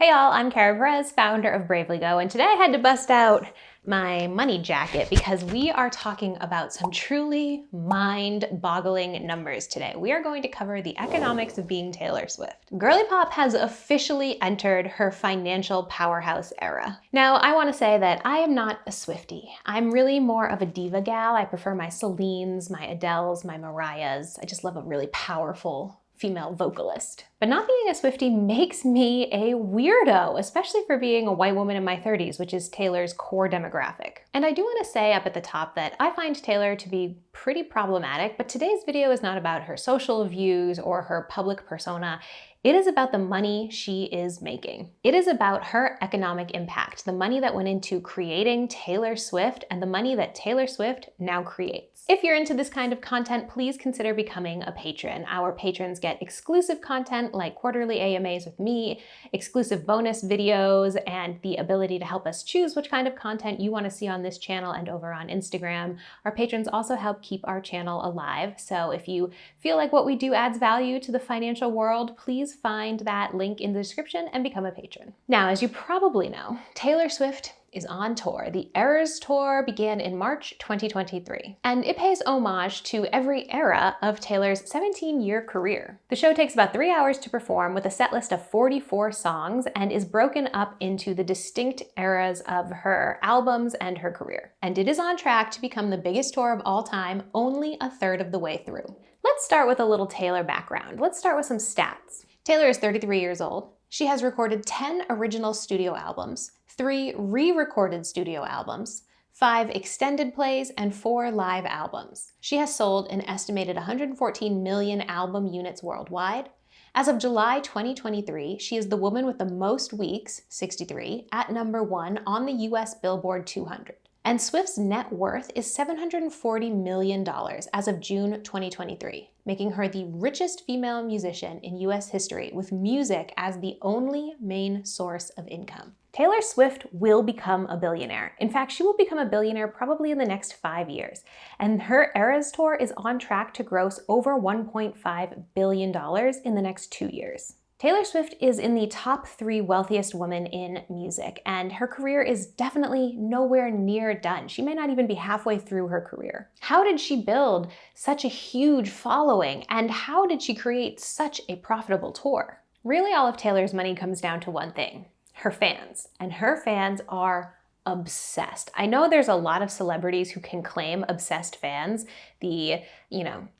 Hey y'all, I'm Kara Perez, founder of Bravely Go, and today I had to bust out my money jacket because we are talking about some truly mind-boggling numbers today. We are going to cover the economics of being Taylor Swift. Girly pop has officially entered her financial powerhouse era. Now, I want to say that I am not a Swiftie. I'm really more of a diva gal. I prefer my Celines, my Adeles, my Mariahs. I just love a really powerful female vocalist. But not being a Swiftie makes me a weirdo, especially for being a white woman in my 30s, which is Taylor's core demographic. And I do want to say up at the top that I find Taylor to be pretty problematic, but today's video is not about her social views or her public persona. It is about the money she is making. It is about her economic impact, the money that went into creating Taylor Swift and the money that Taylor Swift now creates. If you're into this kind of content, please consider becoming a patron. Our patrons get exclusive content like quarterly AMAs with me, exclusive bonus videos, and the ability to help us choose which kind of content you want to see on this channel and over on Instagram. Our patrons also help keep our channel alive. So if you feel like what we do adds value to the financial world, please find that link in the description and become a patron. Now, as you probably know, Taylor Swift is on tour. The Eras Tour began in March 2023, and it pays homage to every era of Taylor's 17-year career. The show takes about 3 hours to perform with a set list of 44 songs and is broken up into the distinct eras of her albums and her career. And it is on track to become the biggest tour of all time, only a third of the way through. Let's start with a little Taylor background. Let's start with some stats. Taylor is 33 years old. She has recorded 10 original studio albums, 3 re-recorded studio albums, 5 extended plays, and 4 live albums. She has sold an estimated 114 million album units worldwide. As of July 2023, she is the woman with the most weeks, 63, at number 1 on the US Billboard 200. And Swift's net worth is $740 million as of June 2023, making her the richest female musician in US history, with music as the only main source of income. Taylor Swift will become a billionaire. In fact, she will become a billionaire probably in the next 5 years. And her Eras Tour is on track to gross over $1.5 billion in the next 2 years. Taylor Swift is in the top 3 wealthiest women in music, and her career is definitely nowhere near done. She may not even be halfway through her career. How did she build such a huge following, and how did she create such a profitable tour? Really, all of Taylor's money comes down to one thing: her fans. And her fans are obsessed. I know there's a lot of celebrities who can claim obsessed fans. The,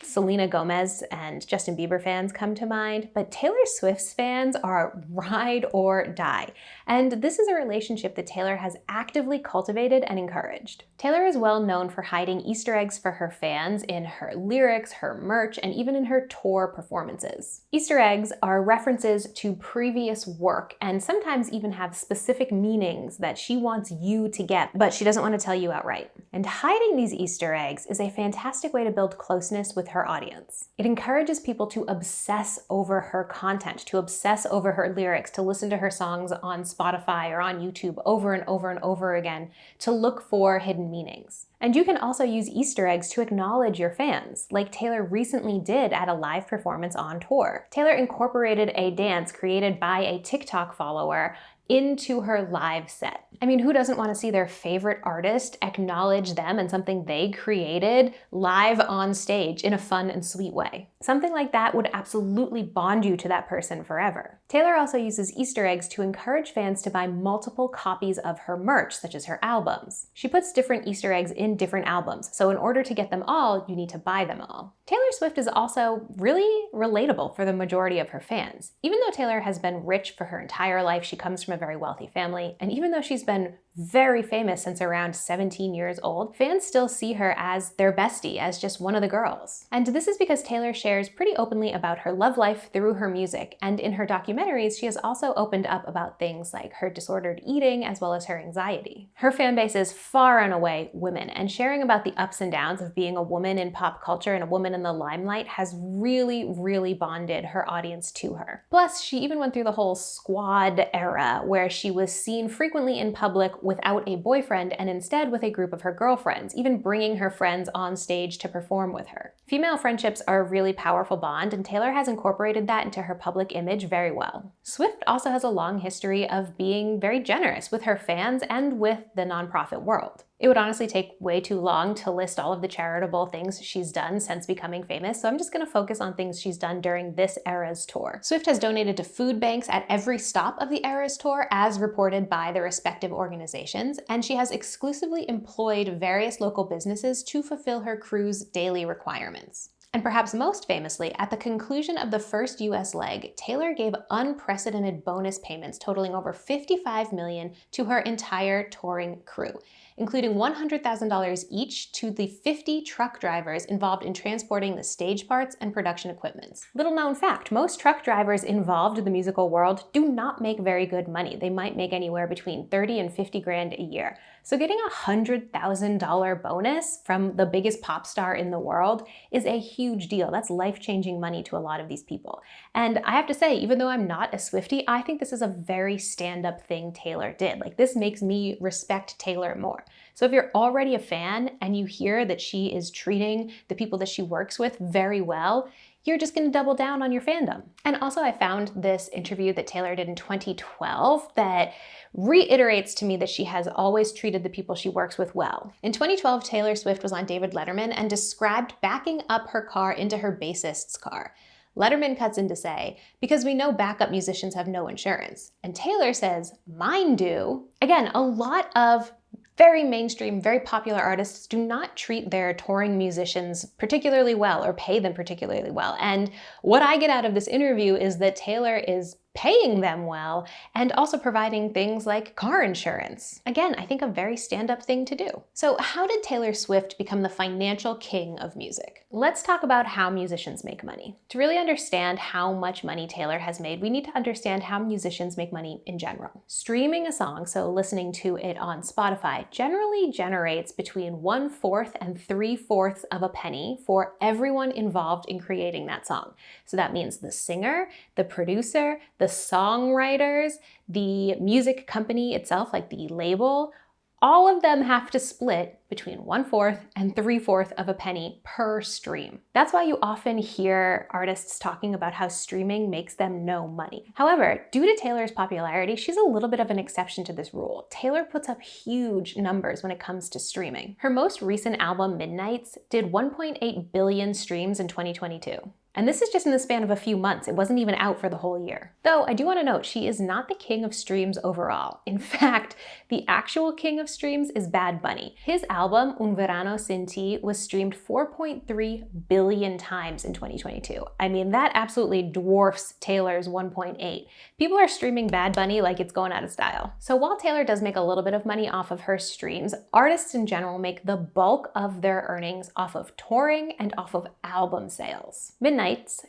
Selena Gomez and Justin Bieber fans come to mind, but Taylor Swift's fans are ride or die. And this is a relationship that Taylor has actively cultivated and encouraged. Taylor is well known for hiding Easter eggs for her fans in her lyrics, her merch, and even in her tour performances. Easter eggs are references to previous work and sometimes even have specific meanings that she wants you to get, but she doesn't want to tell you outright. And hiding these Easter eggs is a fantastic way to build closeness with her audience. It encourages people to obsess over her content, to obsess over her lyrics, to listen to her songs on Spotify or on YouTube over and over and over again, to look for hidden meanings. And you can also use Easter eggs to acknowledge your fans, like Taylor recently did at a live performance on tour. Taylor incorporated a dance created by a TikTok follower into her live set. I mean, who doesn't want to see their favorite artist acknowledge them and something they created live on stage in a fun and sweet way? Something like that would absolutely bond you to that person forever. Taylor also uses Easter eggs to encourage fans to buy multiple copies of her merch, such as her albums. She puts different Easter eggs in different albums, so in order to get them all, you need to buy them all. Taylor Swift is also really relatable for the majority of her fans. Even though Taylor has been rich for her entire life, she comes from a very wealthy family, and even though she's been very famous since around 17 years old, fans still see her as their bestie, as just one of the girls. And this is because Taylor shares pretty openly about her love life through her music, and in her documentaries, she has also opened up about things like her disordered eating as well as her anxiety. Her fan base is far and away women, and sharing about the ups and downs of being a woman in pop culture and a woman in the limelight has really, really bonded her audience to her. Plus, she even went through the whole squad era where she was seen frequently in public without a boyfriend and instead with a group of her girlfriends, even bringing her friends on stage to perform with her. Female friendships are a really powerful bond, and Taylor has incorporated that into her public image very well. Swift also has a long history of being very generous with her fans and with the nonprofit world. It would honestly take way too long to list all of the charitable things she's done since becoming famous, so I'm just going to focus on things she's done during this era's tour. Swift has donated to food banks at every stop of the era's tour, as reported by the respective organizations, and she has exclusively employed various local businesses to fulfill her crew's daily requirements. And perhaps most famously, at the conclusion of the first US leg, Taylor gave unprecedented bonus payments totaling over $55 million to her entire touring crew, including $100,000 each to the 50 truck drivers involved in transporting the stage parts and production equipment. Little known fact, most truck drivers involved in the musical world do not make very good money. They might make anywhere between 30 and 50 grand a year. So getting a $100,000 bonus from the biggest pop star in the world is a huge deal. That's life-changing money to a lot of these people. And I have to say, even though I'm not a Swiftie, I think this is a very stand-up thing Taylor did. Like, this makes me respect Taylor more. So if you're already a fan and you hear that she is treating the people that she works with very well, you're just going to double down on your fandom. And also, I found this interview that Taylor did in 2012 that reiterates to me that she has always treated the people she works with well. In 2012, Taylor Swift was on David Letterman and described backing up her car into her bassist's car. Letterman cuts in to say, because we know backup musicians have no insurance. And Taylor says, mine do. Again, a lot of very mainstream, very popular artists do not treat their touring musicians particularly well or pay them particularly well. And what I get out of this interview is that Taylor is paying them well and also providing things like car insurance. Again, I think a very stand-up thing to do. So how did Taylor Swift become the financial king of music? Let's talk about how musicians make money. To really understand how much money Taylor has made, we need to understand how musicians make money in general. Streaming a song, so listening to it on Spotify, generally generates between 1/4 and 3/4 of a penny for everyone involved in creating that song. So that means the singer, the producer, the songwriters, the music company itself, like the label, all of them have to split between 1/4 and 3/4 of a penny per stream. That's why you often hear artists talking about how streaming makes them no money. However, due to Taylor's popularity, she's a little bit of an exception to this rule. Taylor puts up huge numbers when it comes to streaming. Her most recent album, Midnights, did 1.8 billion streams in 2022. And this is just in the span of a few months. It wasn't even out for the whole year. Though I do want to note, she is not the king of streams overall. In fact, the actual king of streams is Bad Bunny. His album, Un Verano Sin Ti, was streamed 4.3 billion times in 2022. I mean, that absolutely dwarfs Taylor's 1.8. People are streaming Bad Bunny like it's going out of style. So while Taylor does make a little bit of money off of her streams, artists in general make the bulk of their earnings off of touring and off of album sales. Midnights,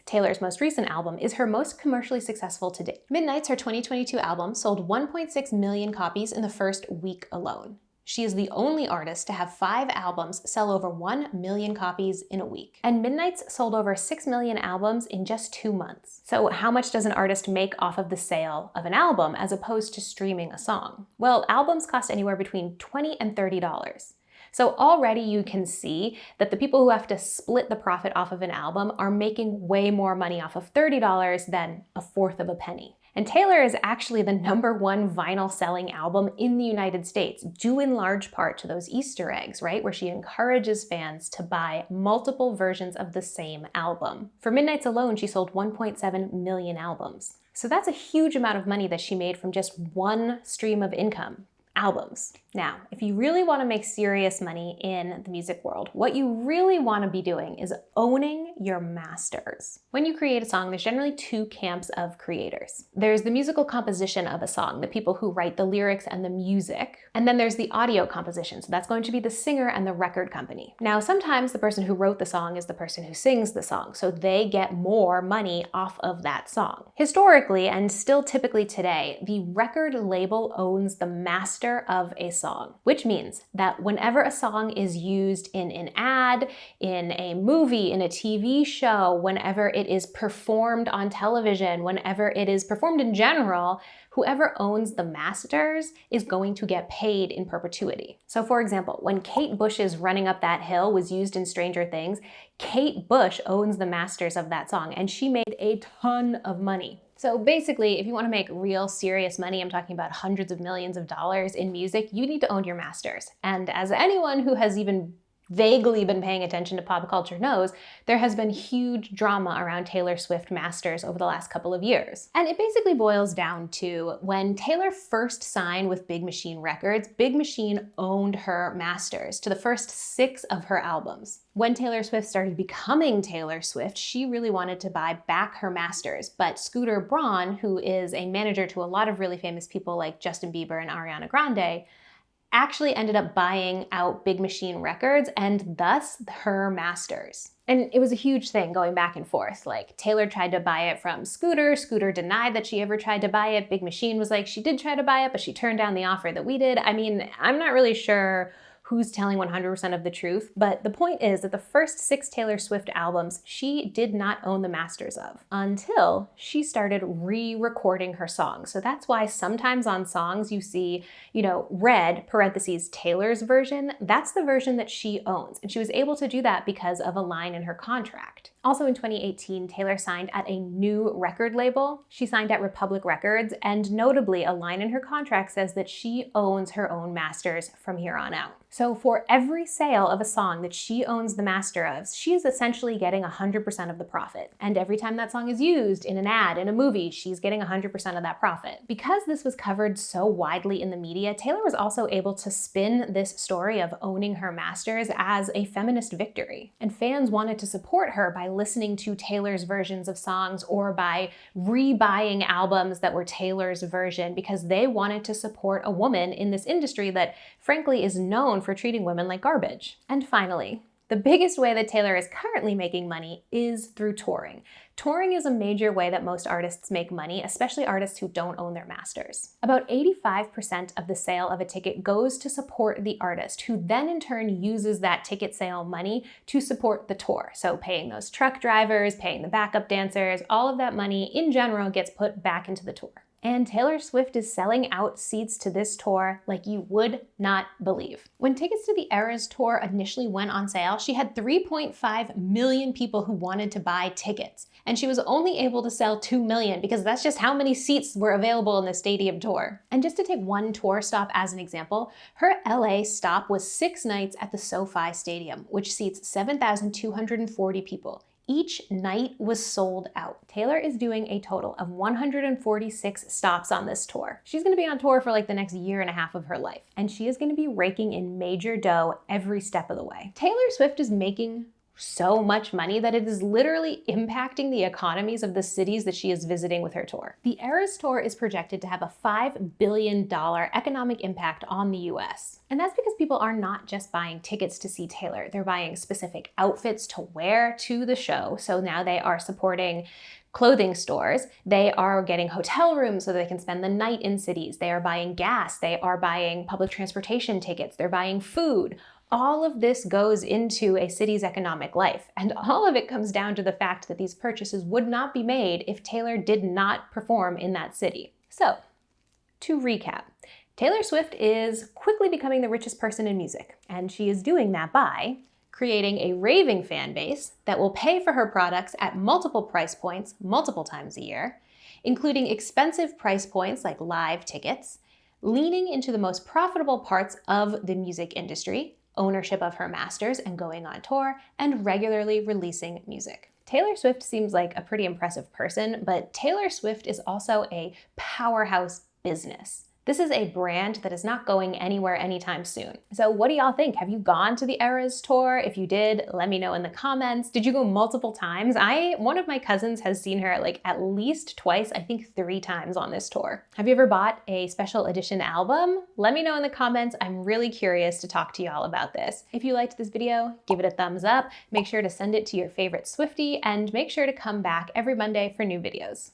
Taylor's most recent album, is her most commercially successful to date. Midnights, her 2022 album, sold 1.6 million copies in the first week alone. She is the only artist to have 5 albums sell over 1 million copies in a week. And Midnights sold over 6 million albums in just 2 months. So how much does an artist make off of the sale of an album as opposed to streaming a song? Well, albums cost anywhere between $20 and $30. So already you can see that the people who have to split the profit off of an album are making way more money off of $30 than 1/4 of a penny. And Taylor is actually the #1 vinyl selling album in the United States, due in large part to those Easter eggs, right? Where she encourages fans to buy multiple versions of the same album. For Midnights alone, she sold 1.7 million albums. So that's a huge amount of money that she made from just one stream of income. Albums. Now, if you really want to make serious money in the music world, what you really want to be doing is owning your masters. When you create a song, there's generally 2 camps of creators. There's the musical composition of a song, the people who write the lyrics and the music, and then there's the audio composition, so that's going to be the singer and the record company. Now, sometimes the person who wrote the song is the person who sings the song, so they get more money off of that song. Historically, and still typically today, the record label owns the master master of a song, which means that whenever a song is used in an ad, in a movie, in a TV show, whenever it is performed on television, whenever it is performed in general, whoever owns the masters is going to get paid in perpetuity. So for example, when Kate Bush's Running Up That Hill was used in Stranger Things, Kate Bush owns the masters of that song, and she made a ton of money. So basically, if you want to make real serious money, I'm talking about hundreds of millions of dollars in music, you need to own your masters. And as anyone who has even vaguely been paying attention to pop culture knows, there has been huge drama around Taylor Swift masters over the last couple of years. And it basically boils down to when Taylor first signed with Big Machine Records, Big Machine owned her masters to the first 6 of her albums. When Taylor Swift started becoming Taylor Swift, she really wanted to buy back her masters, but Scooter Braun, who is a manager to a lot of really famous people like Justin Bieber and Ariana Grande, actually ended up buying out Big Machine Records and thus her masters. And it was a huge thing going back and forth. Like Taylor tried to buy it from Scooter. Scooter denied that she ever tried to buy it. Big Machine was like, she did try to buy it, but she turned down the offer that we did. I mean, I'm not really sure who's telling 100% of the truth, but the point is that the first 6 Taylor Swift albums she did not own the masters of until she started re-recording her songs. So that's why sometimes on songs you see, red parentheses Taylor's version. That's the version that she owns, and she was able to do that because of a line in her contract. Also in 2018, Taylor signed at a new record label. She signed at Republic Records, and notably, a line in her contract says that she owns her own masters from here on out. So for every sale of a song that she owns the master of, she is essentially getting 100% of the profit. And every time that song is used in an ad, in a movie, she's getting 100% of that profit. Because this was covered so widely in the media, Taylor was also able to spin this story of owning her masters as a feminist victory. And fans wanted to support her by listening to Taylor's versions of songs or by rebuying albums that were Taylor's version because they wanted to support a woman in this industry that frankly is known for treating women like garbage. And finally, the biggest way that Taylor is currently making money is through touring. Touring is a major way that most artists make money, especially artists who don't own their masters. About 85% of the sale of a ticket goes to support the artist, who then in turn uses that ticket sale money to support the tour. So paying those truck drivers, paying the backup dancers, all of that money in general gets put back into the tour. And Taylor Swift is selling out seats to this tour like you would not believe. When tickets to the Eras Tour initially went on sale, she had 3.5 million people who wanted to buy tickets. And she was only able to sell 2 million because that's just how many seats were available in the stadium tour. And just to take one tour stop as an example, her LA stop was 6 nights at the SoFi Stadium, which seats 7,240 people. Each night was sold out. Taylor is doing a total of 146 stops on this tour. She's gonna be on tour for like the next year and a half of her life, and she is gonna be raking in major dough every step of the way. Taylor Swift is making so much money that it is literally impacting the economies of the cities that she is visiting with her tour. The Eras Tour is projected to have a $5 billion economic impact on the US. And that's because people are not just buying tickets to see Taylor, they're buying specific outfits to wear to the show. So now they are supporting clothing stores, they are getting hotel rooms so they can spend the night in cities, they are buying gas, they are buying public transportation tickets, they're buying food. All of this goes into a city's economic life, and all of it comes down to the fact that these purchases would not be made if Taylor did not perform in that city. So, to recap, Taylor Swift is quickly becoming the richest person in music, and she is doing that by creating a raving fan base that will pay for her products at multiple price points multiple times a year, including expensive price points like live tickets, leaning into the most profitable parts of the music industry, ownership of her masters and going on tour, and regularly releasing music. Taylor Swift seems like a pretty impressive person, but Taylor Swift is also a powerhouse business. This is a brand that is not going anywhere anytime soon. So what do y'all think? Have you gone to the Eras Tour? If you did, let me know in the comments. Did you go multiple times? One of my cousins has seen her like at least twice, I think 3 times on this tour. Have you ever bought a special edition album? Let me know in the comments. I'm really curious to talk to y'all about this. If you liked this video, give it a thumbs up. Make sure to send it to your favorite Swiftie and make sure to come back every Monday for new videos.